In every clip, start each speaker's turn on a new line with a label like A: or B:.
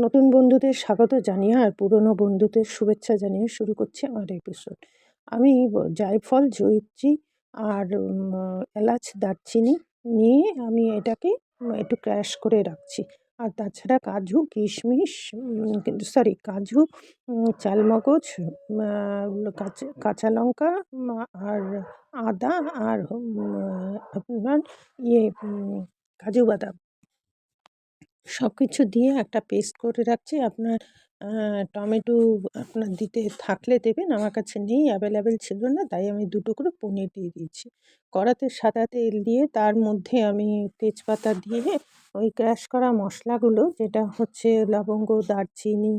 A: নতুন বন্ধুদের স্বাগত জানিয়ে আর পুরনো বন্ধুদের শুভেচ্ছা জানিয়ে শুরু করছি আমার এপিসোড। আমি জায়ফল, জয়িত্রী আর এলাচ, দারচিনি নিয়ে আমি এটাকে একটু ক্র্যাশ করে রাখছি। আর তাছাড়া কাজু, কিশমিশ, কিন্তু সরি কাজু, চালমগজ, কাঁচা লঙ্কা, আর আদা, আর আপনার কাজু বাদাম সবকিছু দিয়ে একটা পেস্ট করে রাখছি। আপনার টমেটো আপনার দিতে থাকলে দেবেন। আমার কাছে নেই, অ্যাভেলেবেল ছিল না, তাই আমি 2 টুকরো পনির দিয়ে দিয়েছি। কড়াতে সাদা তেল দিয়ে তার মধ্যে আমি তেজপাতা দিয়ে ওই ক্র্যাশ করা মশলাগুলো, যেটা হচ্ছে লবঙ্গ, দারচিনি,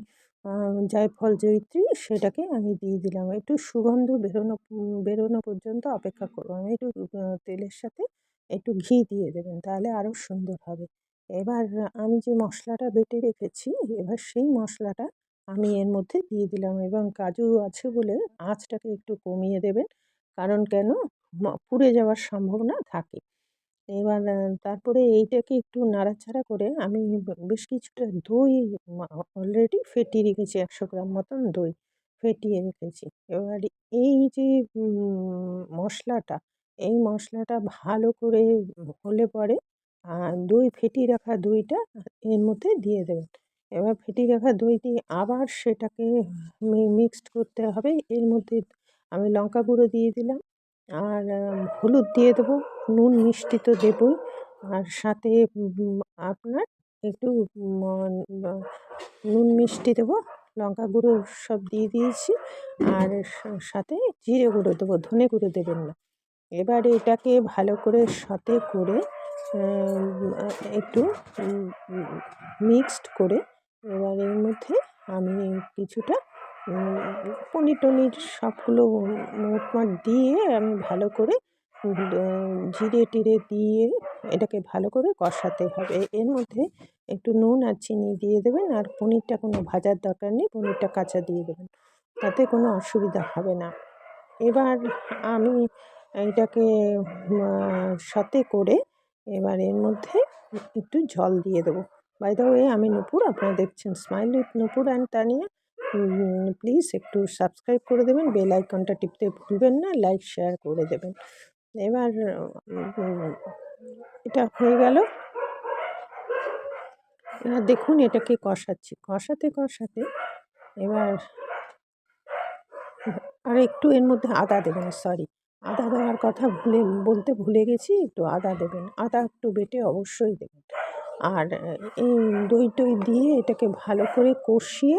A: জায়ফল, জয়িত্রী, সেটাকে আমি দিয়ে দিলাম। একটু সুগন্ধ বেরোনো পর্যন্ত অপেক্ষা করব। আমি একটু তেলের সাথে একটু ঘি দিয়ে দেবেন, তাহলে আরও সুন্দর হবে। এবার আমি যে মশলাটা বেটে রেখেছি, এবার সেই মশলাটা আমি এর মধ্যে দিয়ে দিলাম, এবং কাজু আছে বলে আঁচটাকে একটু কমিয়ে দেবেন, কারণ কেন পুড়ে যাওয়ার সম্ভাবনা থাকে। এবার তারপরে এইটাকে একটু নাড়াচাড়া করে আমি বেশ কিছুটা দই অলরেডি ফেটিয়ে রেখেছি, 100 গ্রাম মতন দই ফেটিয়ে রেখেছি। এবার এই যে মশলাটা, এই মশলাটা ভালো করে হলে পরে দই ফেটিয়ে রাখা দইটা এর মধ্যে দিয়ে দেবেন। এবার ফেটিয়ে রাখা দই দিয়ে আবার সেটাকে মিক্সড করতে হবে। এর মধ্যে আমি লঙ্কা গুঁড়ো দিয়ে দিলাম, আর হলুদ দিয়ে দেবো, নুন মিষ্টি তো দেবই, আর সাথে আপনার একটু নুন মিষ্টি দেবো, লঙ্কা গুঁড়ো সব দিয়ে দিয়েছি, আর সাথে জিরে গুঁড়ো দেবো, ধনে গুঁড়ো দেবেন না। এবার এটাকে ভালো করে সাথে করে একটু মিক্সড করে, এবার এর মধ্যে আমি কিছুটা পনির টনির সবগুলো মোটমাট দিয়ে আমি ভালো করে জিরে টিরে দিয়ে এটাকে ভালো করে কষাতে হবে। এর মধ্যে একটু নুন আর চিনি দিয়ে দেবেন, আর পনিরটা কোনো ভাজার দরকার নেই, পনিরটা কাঁচা দিয়ে দেবেন, তাতে কোনো অসুবিধা হবে না। এবার আমি এইটাকে সাথে করে এবার এর মধ্যে একটু জল দিয়ে দেবো। বাই দ্য ওয়ে, আমি নূপুর, আপনারা দেখছেন smile with Nupur and Tania. Please একটু সাবস্ক্রাইব করে দেবেন, বেল আইকনটা টিপতে ভুলবেন না, লাইক শেয়ার করে দেবেন। এবার এটা হয়ে গেল। এবার দেখুন এটাকে কষাচ্ছি, কষাতে কষাতে এবার আর একটু এর মধ্যে আদা দেবেন, সরি আদা দেওয়ার কথা বলতে ভুলে গেছি, একটু আদা দেবেন, আদা একটু বেটে অবশ্যই দেবেন। আর এই দই টই দিয়ে এটাকে ভালো করে কষিয়ে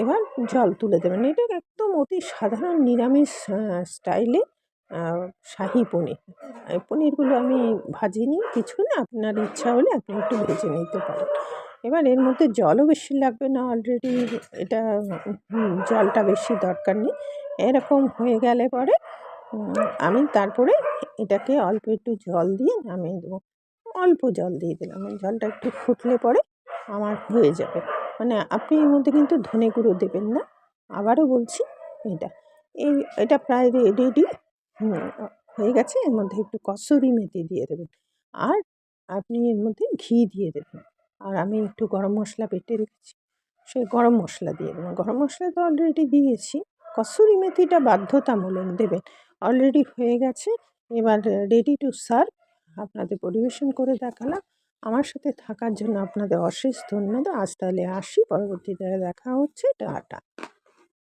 A: এবার জল তুলে দেবেন। এটা একদম অতি সাধারণ নিরামিষ স্টাইলে শাহী পনির। এই পনিরগুলো আমি ভাজিনি কিছু না, আপনার ইচ্ছা হলে আপনি একটু ভেজে নিতে পারেন। এবার এর মধ্যে জলও বেশি লাগবে না, অলরেডি এটা জলটা বেশি দরকার নেই। এরকম হয়ে গেলে পরে আমি তারপরে এটাকে অল্প একটু জল দিয়ে নামিয়ে দেবো। অল্প জল দিয়ে দিলাম, ওই জলটা একটু ফুটলে পরে আমার হয়ে যাবে। মানে আপনি এর মধ্যে কিন্তু ধনে গুঁড়ো দেবেন না, আবারও বলছি। এটা এটা প্রায় রেডি হয়ে গেছে। এর মধ্যে একটু কসুরি মেথি দিয়ে দেবেন, আর আপনি এর মধ্যে ঘি দিয়ে দেবেন, আর আমি একটু গরম মশলা বেটে রেখেছি, সেই গরম মশলা দিয়ে দেবেন। গরম মশলা তো অলরেডি দিয়েছি, কসুরি মেথিটা বাধ্যতামূলক দেবেন। অলরেডি হয়ে গেছে, এবার রেডি টু সার্ভ। আপনাদের পরিবেশন করে দেখালাম। আমার সাথে থাকার জন্য আপনাদের অশেষ ধন্যবাদ। আজ তাহলে আসি, পরবর্তীতে দেখা হচ্ছে, টাটা।